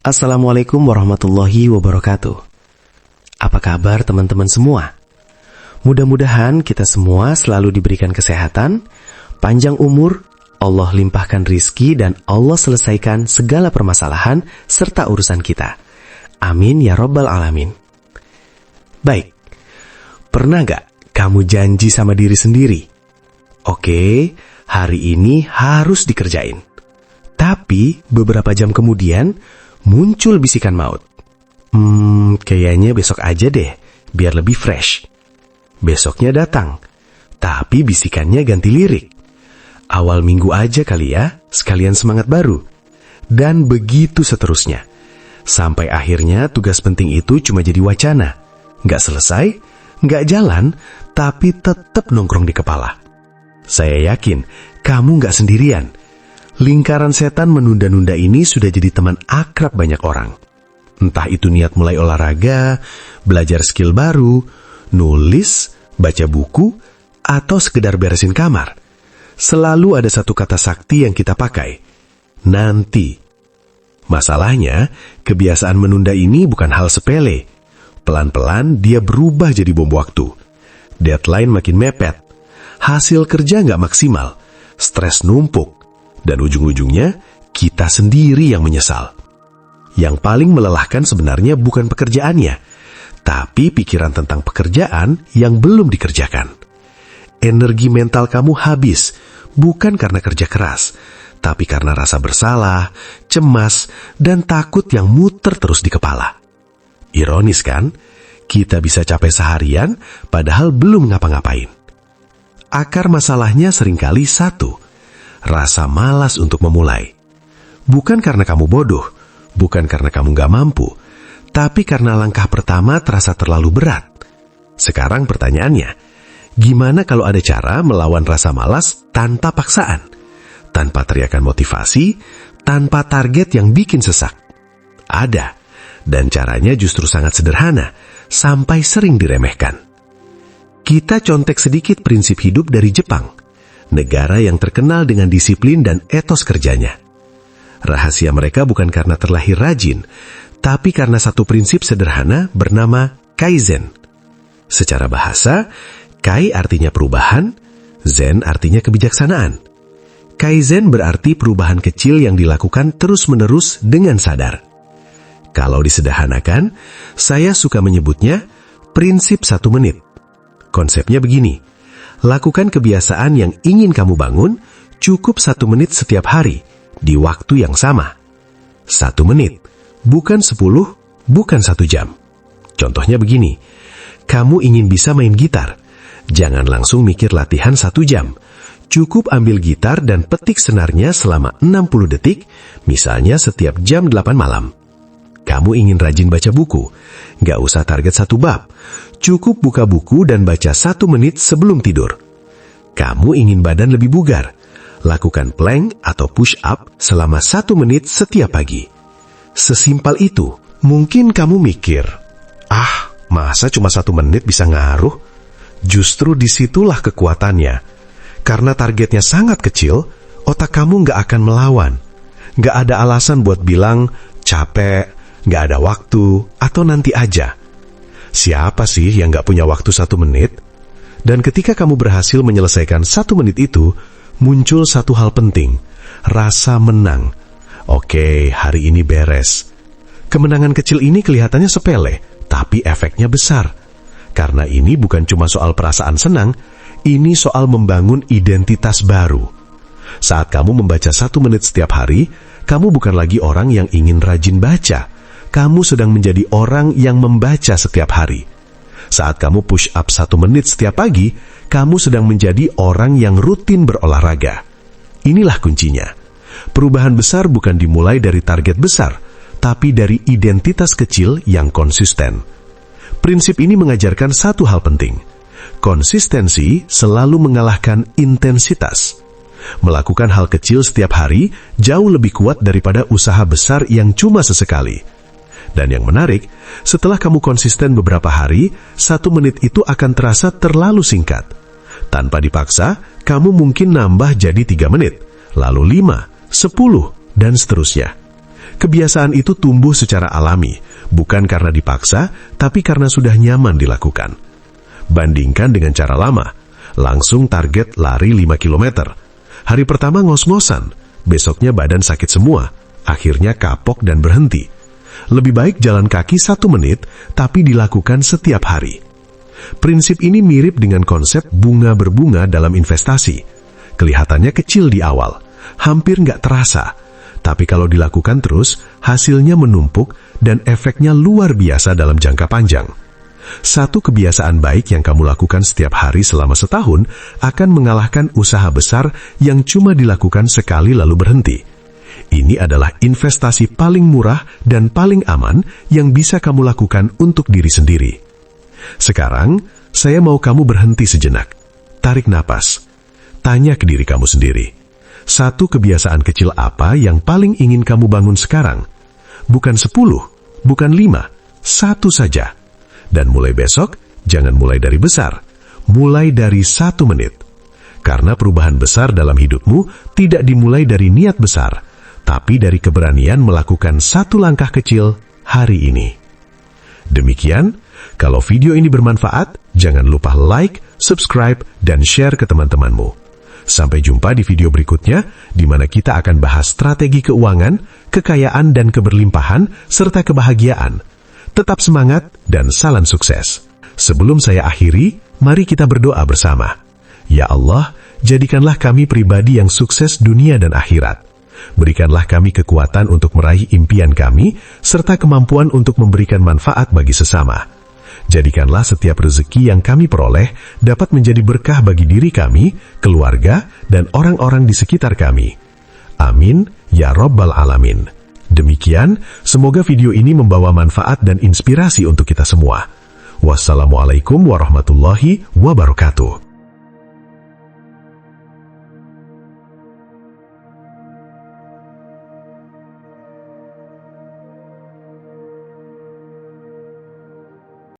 Assalamualaikum warahmatullahi wabarakatuh. Apa kabar teman-teman semua? Mudah-mudahan kita semua selalu diberikan kesehatan, panjang umur, Allah limpahkan rizki, dan Allah selesaikan segala permasalahan serta urusan kita. Amin ya Rabbal Alamin. Baik, pernah gak kamu janji sama diri sendiri? Oke, hari ini harus dikerjain. Tapi beberapa jam kemudian muncul bisikan maut. Kayaknya besok aja deh, biar lebih fresh. Besoknya datang, tapi bisikannya ganti lirik. Awal minggu aja kali ya, sekalian semangat baru. Dan begitu seterusnya. Sampai akhirnya tugas penting itu cuma jadi wacana. Nggak selesai, nggak jalan, tapi tetap nongkrong di kepala. Saya yakin, kamu nggak sendirian. Lingkaran setan menunda-nunda ini sudah jadi teman akrab banyak orang. Entah itu niat mulai olahraga, belajar skill baru, nulis, baca buku, atau sekedar beresin kamar. Selalu ada satu kata sakti yang kita pakai, nanti. Masalahnya, kebiasaan menunda ini bukan hal sepele. Pelan-pelan dia berubah jadi bom waktu. Deadline makin mepet, hasil kerja nggak maksimal, stres numpuk, dan ujung-ujungnya kita sendiri yang menyesal. Yang paling melelahkan sebenarnya bukan pekerjaannya, tapi pikiran tentang pekerjaan yang belum dikerjakan. Energi mental kamu habis, bukan karena kerja keras, tapi karena rasa bersalah, cemas, dan takut yang muter terus di kepala. Ironis kan? Kita bisa capek seharian, padahal belum ngapa-ngapain. Akar masalahnya seringkali satu, rasa malas untuk memulai. Bukan karena kamu bodoh, bukan karena kamu gak mampu, tapi karena langkah pertama terasa terlalu berat. Sekarang pertanyaannya, gimana kalau ada cara melawan rasa malas tanpa paksaan? Tanpa teriakan motivasi, tanpa target yang bikin sesak? Ada, dan caranya justru sangat sederhana, sampai sering diremehkan. Kita contek sedikit prinsip hidup dari Jepang, negara yang terkenal dengan disiplin dan etos kerjanya. Rahasia mereka bukan karena terlahir rajin, tapi karena satu prinsip sederhana bernama Kaizen. Secara bahasa, Kai artinya perubahan, Zen artinya kebijaksanaan. Kaizen berarti perubahan kecil yang dilakukan terus-menerus dengan sadar. Kalau disederhanakan, saya suka menyebutnya prinsip 1 menit. Konsepnya begini, lakukan kebiasaan yang ingin kamu bangun cukup 1 menit setiap hari, di waktu yang sama. 1 menit, bukan 10, bukan 1 jam. Contohnya begini, kamu ingin bisa main gitar. Jangan langsung mikir latihan 1 jam. Cukup ambil gitar dan petik senarnya selama 60 detik, misalnya setiap jam 8 malam. Kamu ingin rajin baca buku. Gak usah target 1 bab. Cukup buka buku dan baca 1 menit sebelum tidur. Kamu ingin badan lebih bugar. Lakukan plank atau push up selama 1 menit setiap pagi. Sesimpel itu. Mungkin kamu mikir, masa cuma 1 menit bisa ngaruh? Justru disitulah kekuatannya. Karena targetnya sangat kecil, otak kamu gak akan melawan. Gak ada alasan buat bilang, capek, gak ada waktu, atau nanti aja. Siapa sih yang gak punya waktu 1 menit? Dan ketika kamu berhasil menyelesaikan 1 menit itu, muncul satu hal penting, rasa menang. Oke, hari ini beres. Kemenangan kecil ini kelihatannya sepele, tapi efeknya besar. Karena ini bukan cuma soal perasaan senang, ini soal membangun identitas baru. Saat kamu membaca 1 menit setiap hari, kamu bukan lagi orang yang ingin rajin baca. Kamu sedang menjadi orang yang membaca setiap hari. Saat kamu push up 1 menit setiap pagi, kamu sedang menjadi orang yang rutin berolahraga. Inilah kuncinya. Perubahan besar bukan dimulai dari target besar, tapi dari identitas kecil yang konsisten. Prinsip ini mengajarkan satu hal penting. Konsistensi selalu mengalahkan intensitas. Melakukan hal kecil setiap hari jauh lebih kuat daripada usaha besar yang cuma sesekali. Dan yang menarik, setelah kamu konsisten beberapa hari, 1 menit itu akan terasa terlalu singkat. Tanpa dipaksa, kamu mungkin nambah jadi 3 menit, lalu 5, 10, dan seterusnya. Kebiasaan itu tumbuh secara alami, bukan karena dipaksa, tapi karena sudah nyaman dilakukan. Bandingkan dengan cara lama, langsung target lari 5 km. Hari pertama ngos-ngosan, besoknya badan sakit semua, akhirnya kapok dan berhenti. Lebih baik jalan kaki 1 menit, tapi dilakukan setiap hari. Prinsip ini mirip dengan konsep bunga berbunga dalam investasi. Kelihatannya kecil di awal, hampir nggak terasa. Tapi kalau dilakukan terus, hasilnya menumpuk dan efeknya luar biasa dalam jangka panjang. Satu kebiasaan baik yang kamu lakukan setiap hari selama setahun akan mengalahkan usaha besar yang cuma dilakukan sekali lalu berhenti. Ini adalah investasi paling murah dan paling aman yang bisa kamu lakukan untuk diri sendiri. Sekarang, saya mau kamu berhenti sejenak. Tarik napas. Tanya ke diri kamu sendiri. Satu kebiasaan kecil apa yang paling ingin kamu bangun sekarang? Bukan 10, bukan 5, 1 saja. Dan mulai besok, jangan mulai dari besar. Mulai dari 1 menit. Karena perubahan besar dalam hidupmu tidak dimulai dari niat besar, tapi dari keberanian melakukan 1 langkah kecil hari ini. Demikian, kalau video ini bermanfaat, jangan lupa like, subscribe, dan share ke teman-temanmu. Sampai jumpa di video berikutnya, di mana kita akan bahas strategi keuangan, kekayaan dan keberlimpahan, serta kebahagiaan. Tetap semangat dan salam sukses. Sebelum saya akhiri, mari kita berdoa bersama. Ya Allah, jadikanlah kami pribadi yang sukses dunia dan akhirat. Berikanlah kami kekuatan untuk meraih impian kami, serta kemampuan untuk memberikan manfaat bagi sesama. Jadikanlah setiap rezeki yang kami peroleh dapat menjadi berkah bagi diri kami, keluarga, dan orang-orang di sekitar kami. Amin, ya Rabbal Alamin. Demikian, semoga video ini membawa manfaat dan inspirasi untuk kita semua. Wassalamualaikum warahmatullahi wabarakatuh.